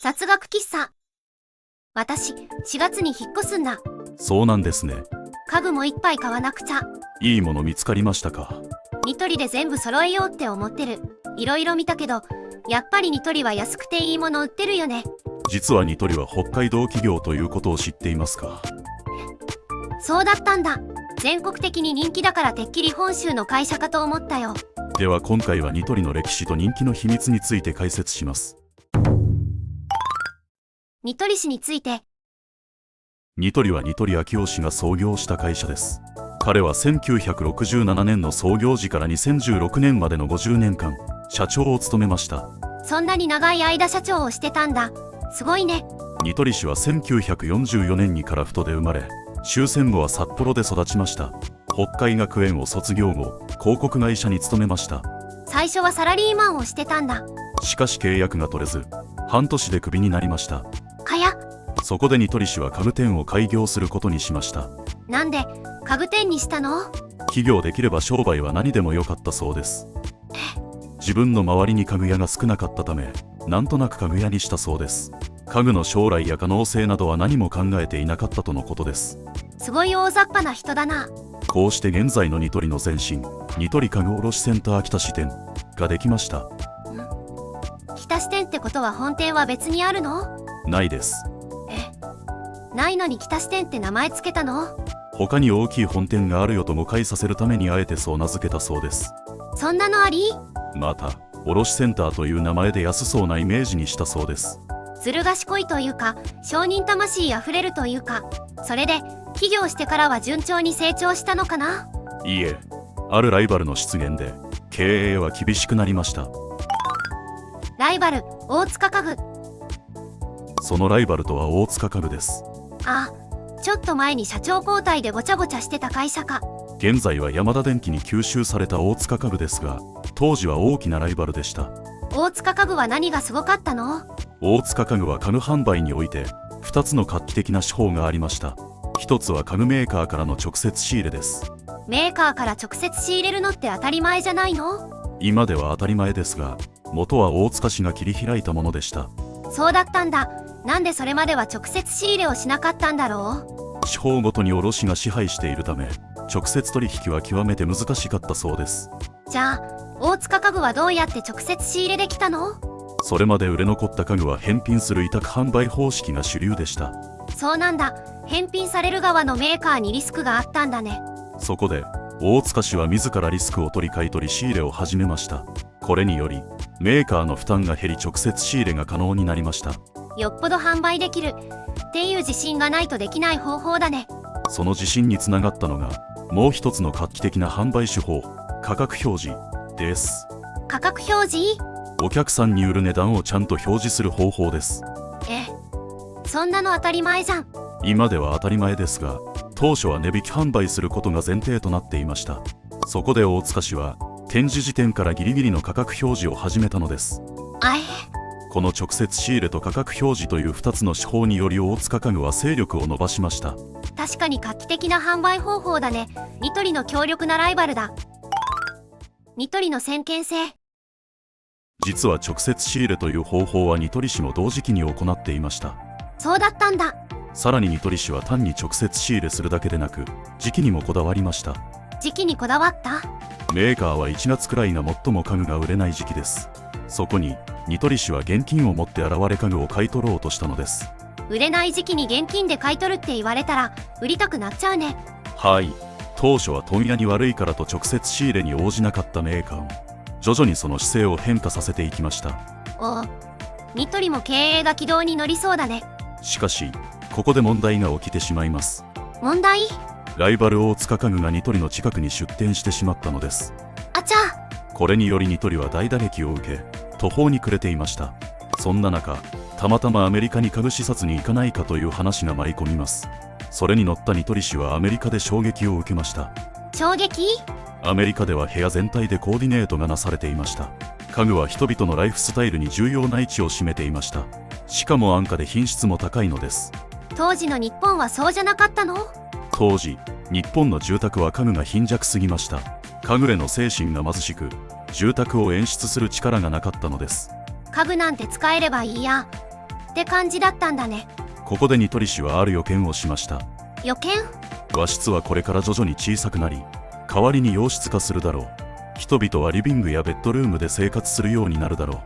雑学喫茶。私、4月に引っ越すんだ。そうなんですね。家具も一杯買わなくちゃ。いいもの見つかりましたか？ニトリで全部揃えようって思ってる。いろいろ見たけど、やっぱりニトリは安くていいもの売ってるよね。実はニトリは北海道企業ということを知っていますか？そうだったんだ。全国的に人気だからてっきり本州の会社かと思ったよ。では今回はニトリの歴史と人気の秘密について解説します。ニトリ氏について。ニトリはニトリ明夫氏が創業した会社です。彼は1967年の創業時から2016年までの50年間、社長を務めました。そんなに長い間社長をしてたんだ。すごいね。ニトリ氏は1944年に樺太で生まれ、終戦後は札幌で育ちました。北海学園を卒業後、広告会社に勤めました。最初はサラリーマンをしてたんだ。しかし契約が取れず、半年でクビになりました。かや。そこでニトリ氏は家具店を開業することにしました。なんで家具店にしたの？起業できれば商売は何でもよかったそうです。自分の周りに家具屋が少なかったため、なんとなく家具屋にしたそうです。家具の将来や可能性などは何も考えていなかったとのことです。すごい大雑把な人だな。こうして現在のニトリの前身、ニトリ家具卸センター北支店ができました。北支店ってことは本店は別にあるの？ないです。ないのに北支店って名前つけたの？他に大きい本店があるよと誤解させるためにあえてそう名付けたそうです。そんなのあり？また、卸センターという名前で安そうなイメージにしたそうです。ずる賢いというか、商人魂あふれるというか、それで起業してからは順調に成長したのかな？いいえ、あるライバルの出現で経営は厳しくなりました。ライバル、大塚家具。そのライバルとは大塚家具です。あ、ちょっと前に社長交代でごちゃごちゃしてた会社か。現在はヤマダ電機に吸収された大塚家具ですが、当時は大きなライバルでした。大塚家具は何がすごかったの？大塚家具は家具販売において2つの画期的な手法がありました。1つは家具メーカーからの直接仕入れです。メーカーから直接仕入れるのって当たり前じゃないの？今では当たり前ですが、元は大塚氏が切り開いたものでした。そうだったんだ。なんでそれまでは直接仕入れをしなかったんだろう？手法ごとに卸が支配しているため、直接取引は極めて難しかったそうです。じゃあ大塚家具はどうやって直接仕入れできたの？それまで売れ残った家具は返品する委託販売方式が主流でした。そうなんだ。返品される側のメーカーにリスクがあったんだね。そこで大塚氏は自らリスクを取り買い取り仕入れを始めました。これによりメーカーの負担が減り直接仕入れが可能になりました。よっぽど販売できるっていう自信がないとできない方法だね。その自信につながったのがもう一つの画期的な販売手法、価格表示です。価格表示？お客さんに売る値段をちゃんと表示する方法です。そんなの当たり前じゃん。今では当たり前ですが、当初は値引き販売することが前提となっていました。そこで大塚氏は展示時点からギリギリの価格表示を始めたのです。この直接仕入れと価格表示という2つの手法により大塚家具は勢力を伸ばしました。確かに画期的な販売方法だね。ニトリの強力なライバルだ。ニトリの先見性。実は直接仕入れという方法はニトリ氏も同時期に行っていました。そうだったんだ。さらにニトリ氏は単に直接仕入れするだけでなく、時期にもこだわりました。時期にこだわった？メーカーは1月くらいが最も家具が売れない時期です。そこにニトリ氏は現金を持って現れ家具を買い取ろうとしたのです。売れない時期に現金で買い取るって言われたら売りたくなっちゃうね。はい、当初は問屋に悪いからと直接仕入れに応じなかったメーカーも徐々にその姿勢を変化させていきました。おお、ニトリも経営が軌道に乗りそうだね。しかしここで問題が起きてしまいます。問題？ライバル大塚家具がニトリの近くに出店してしまったのです。あちゃ。これによりニトリは大打撃を受け、途方に暮れていました。そんな中、たまたまアメリカに家具視察に行かないかという話が舞い込みます。それに乗ったニトリ氏はアメリカで衝撃を受けました。衝撃？アメリカでは部屋全体でコーディネートがなされていました。家具は人々のライフスタイルに重要な位置を占めていました。しかも安価で品質も高いのです。当時の日本はそうじゃなかったの？当時、日本の住宅は家具が貧弱すぎました。家具への精神が貧しく、住宅を演出する力がなかったのです。家具なんて使えればいいや。って感じだったんだね。ここでニトリ氏はある予見をしました。予見？和室はこれから徐々に小さくなり、代わりに洋室化するだろう。人々はリビングやベッドルームで生活するようになるだろう。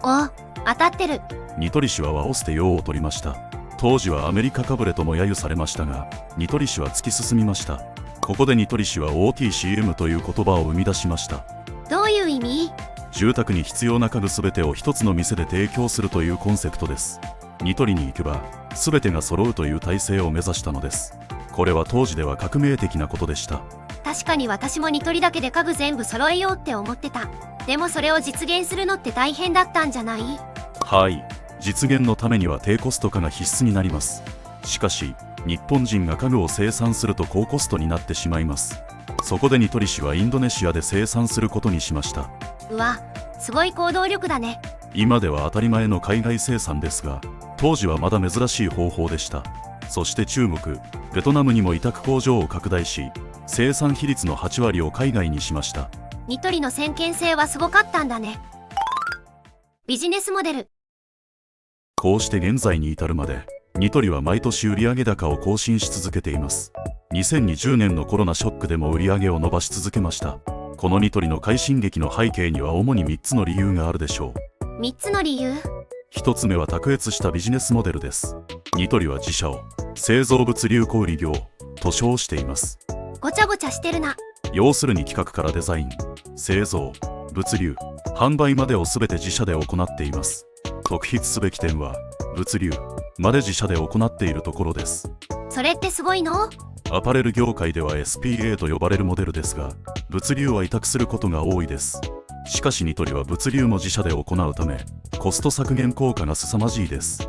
おお、当たってる。ニトリ氏は和を捨て洋を取りました。当時はアメリカかぶれとも揶揄されましたが、ニトリ氏は突き進みました。ここでニトリ氏は OTCM という言葉を生み出しました。どういう意味？住宅に必要な家具すべてを一つの店で提供するというコンセプトです。ニトリに行けばすべてが揃うという体制を目指したのです。これは当時では革命的なことでした。確かに私もニトリだけで家具全部揃えようって思ってた。でもそれを実現するのって大変だったんじゃない？はい、実現のためには低コスト化が必須になります。しかし日本人が家具を生産すると高コストになってしまいます。そこでニトリ氏はインドネシアで生産することにしました。うわ、すごい行動力だね。今では当たり前の海外生産ですが、当時はまだ珍しい方法でした。そして中国、ベトナムにも委託工場を拡大し、生産比率の8割を海外にしました。ニトリの先見性はすごかったんだね。ビジネスモデル。こうして現在に至るまで、ニトリは毎年売上高を更新し続けています。2020年のコロナショックでも売上を伸ばし続けました。このニトリの快進撃の背景には主に3つの理由があるでしょう。3つの理由1つ目は卓越したビジネスモデルです。ニトリは自社を製造物流小売業と称しています。ごちゃごちゃしてるな。要するに企画からデザイン、製造、物流、販売までを全て自社で行っています。特筆すべき点は物流まで自社で行っているところです。それってすごいの？アパレル業界では SPA と呼ばれるモデルですが、物流は委託することが多いです。しかしニトリは物流も自社で行うため、コスト削減効果が凄まじいです。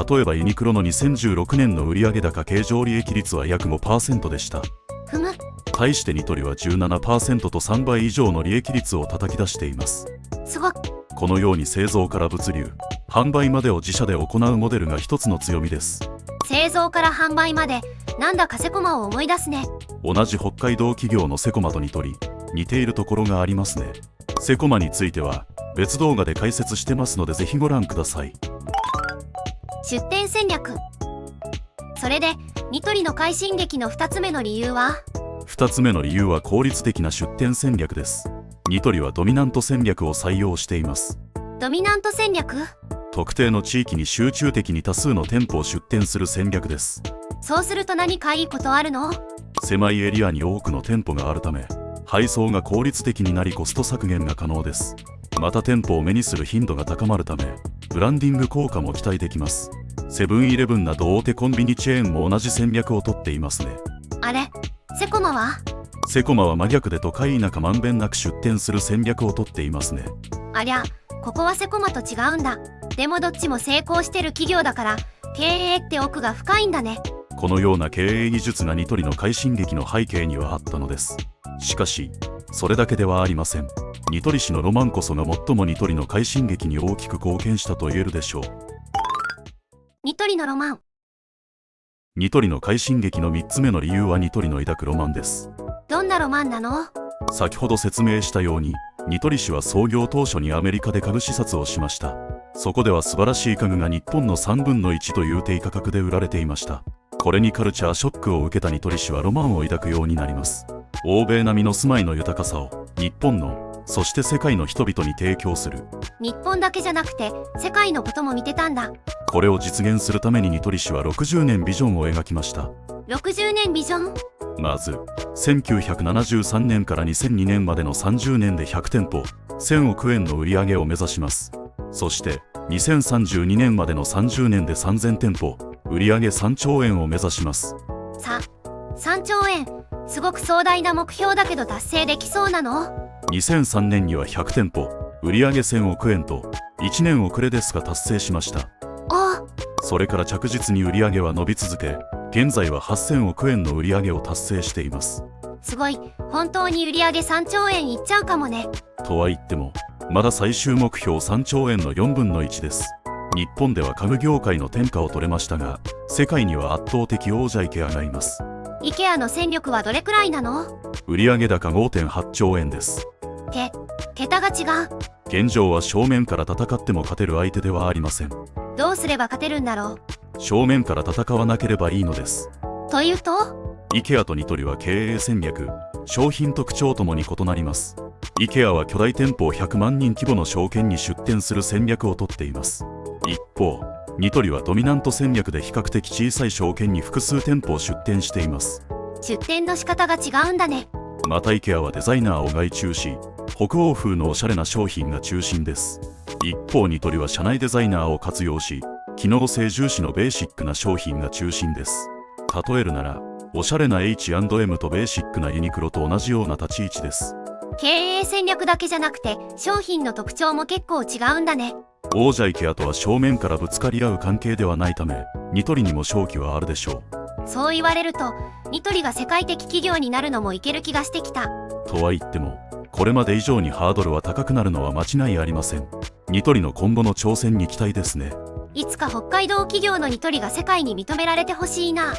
例えばユニクロの2016年の売上高経常利益率は約 5% でした。ふむ。対してニトリは 17% と3倍以上の利益率を叩き出しています。すごっ。このように製造から物流、販売までを自社で行うモデルが一つの強みです。製造から販売まで、なんだかセコマを思い出すね。同じ北海道企業のセコマとニトリ、似ているところがありますね。セコマについては別動画で解説してますのでぜひご覧ください。出店戦略。それでニトリの快進撃の2つ目の理由は2つ目の理由は効率的な出店戦略です。ニトリはドミナント戦略を採用しています。ドミナント戦略？特定の地域に集中的に多数の店舗を出店する戦略です。そうすると何かいいことあるの？狭いエリアに多くの店舗があるため、配送が効率的になりコスト削減が可能です。また店舗を目にする頻度が高まるため、ブランディング効果も期待できます。セブンイレブンなど大手コンビニチェーンも同じ戦略をとっていますね。あれ、セコマは？セコマは真逆で都会田舎まんべんなく出店する戦略をとっていますね。ありゃ、ここはセコマと違うんだ。でもどっちも成功してる企業だから経営って奥が深いんだね。このような経営技術がニトリの快進撃の背景にはあったのです。しかしそれだけではありません。ニトリ氏のロマンこそが最もニトリの快進撃に大きく貢献したと言えるでしょう。ニトリのロマン。ニトリの快進撃の3つ目の理由はニトリの抱くロマンです。どんなロマンなの？先ほど説明したように、ニトリ氏は創業当初にアメリカで家具視察をしました。そこでは素晴らしい家具が日本の3分の1という低価格で売られていました。これにカルチャーショックを受けたニトリ氏はロマンを抱くようになります。欧米並みの住まいの豊かさを日本の、そして世界の人々に提供する。日本だけじゃなくて世界のことも見てたんだ。これを実現するためにニトリ氏は60年ビジョンを描きました。60年ビジョン？まず1973年から2002年までの30年で100店舗1000億円の売り上げを目指します。そして2032年までの30年で3000店舗売上3兆円を目指します。3兆円、すごく壮大な目標だけど達成できそうなの？2003年には100店舗売上1000億円と1年遅れですが達成しました。それから着実に売上は伸び続け、現在は8000億円の売上を達成しています。すごい、本当に売上3兆円いっちゃうかもね。とは言ってもまだ最終目標3兆円の4分の1です。日本では家具業界の天下を取れましたが、世界には圧倒的王者イケアがいます。イケアの戦力はどれくらいなの？売上高 5.8 兆円です。桁が違う。現状は正面から戦っても勝てる相手ではありません。どうすれば勝てるんだろ正面から戦わなければいいのです。う。というと？ IKEA とニトリは経営戦略、商品特徴ともに異なります。IKEA は巨大店舗を100万人規模の証券に出店する戦略をとっています。一方、ニトリはドミナント戦略で比較的小さい証券に複数店舗を出店しています。出店の仕方が違うんだね。また IKEA はデザイナーを外注し、北欧風のおしゃれな商品が中心です。一方ニトリは社内デザイナーを活用し、機能性重視のベーシックな商品が中心です。例えるなら、おしゃれな H&M とベーシックなユニクロと同じような立ち位置です。経営戦略だけじゃなくて商品の特徴も結構違うんだね。王者 IKEA とは正面からぶつかり合う関係ではないため、ニトリにも勝機はあるでしょう。そう言われるとニトリが世界的企業になるのもいける気がしてきた。とは言っても、これまで以上にハードルは高くなるのは間違いありません。ニトリの今後の挑戦に期待ですね。いつか北海道企業のニトリが世界に認められてほしいな。